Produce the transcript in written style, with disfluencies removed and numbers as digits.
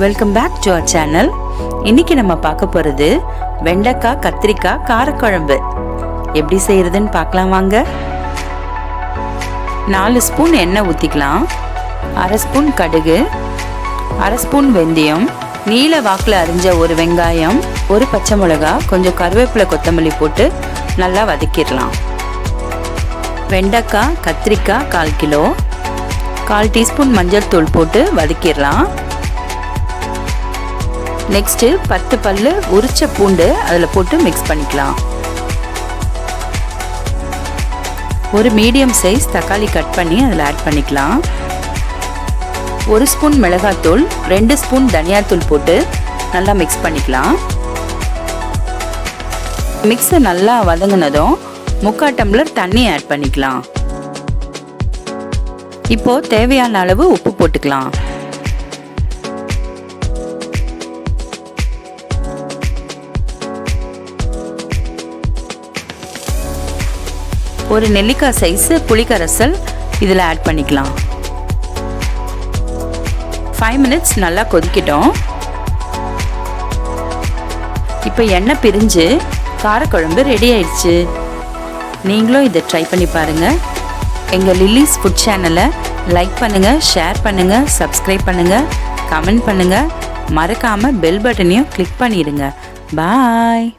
Welcome back to our channel. இன்னைக்கு நம்ம பார்க்க போகிறது வெண்டைக்காய் கத்திரிக்காய் காரக்குழம்பு. எப்படி செய்யறதுன்னு பார்க்கலாம் வாங்க. 4 ஸ்பூன் எண்ணெய் ஊற்றிக்கலாம். 1/2 ஸ்பூன் கடுகு, 1/2 ஸ்பூன் வெந்தயம், நீல வாக்கில் அரிஞ்ச ஒரு வெங்காயம், ஒரு பச்சை மிளகா, கொஞ்சம் கருவேப்பிலை கொத்தமல்லி போட்டு நல்லா வதக்கிடலாம். வெண்டைக்காய் கத்திரிக்காய் 1/4 கிலோ, 1/4 டீஸ்பூன் மஞ்சள் தூள் போட்டு வதக்கிடலாம். நெக்ஸ்ட்டு 10 பல்லு உரிச்ச பூண்டு அதில் போட்டு மிக்ஸ் பண்ணிக்கலாம். ஒரு மீடியம் சைஸ் தக்காளி கட் பண்ணி அதில் ஆட் பண்ணிக்கலாம். 1 ஸ்பூன் மிளகாத்தூள், 2 ஸ்பூன் தனியாத்தூள் போட்டு நல்லா மிக்ஸ் பண்ணிக்கலாம். மிக்ஸை நல்லா வதங்கினதும் 3/4 டம்ளர் தண்ணி ஆட் பண்ணிக்கலாம். இப்போது தேவையான அளவு உப்பு போட்டுக்கலாம். ஒரு நெல்லிக்காய் சைஸ் புளிக்கரைசல் இதில் ஆட் பண்ணிக்கலாம். 5 மினிட்ஸ் நல்லா கொதிக்கிட்டோம். இப்போ எண்ணெய் பிரிஞ்சு காரக்குழம்பு ரெடி ஆயிடுச்சு. நீங்களும் இதை ட்ரை பண்ணி பாருங்கள். எங்கள் லில்லிஸ் ஃபுட் சேனலை லைக் பண்ணுங்கள், ஷேர் பண்ணுங்கள், சப்ஸ்கிரைப் பண்ணுங்கள், கமெண்ட் பண்ணுங்கள். மறக்காமல் பெல் பட்டனையும் கிளிக் பண்ணிடுங்க. பாய்.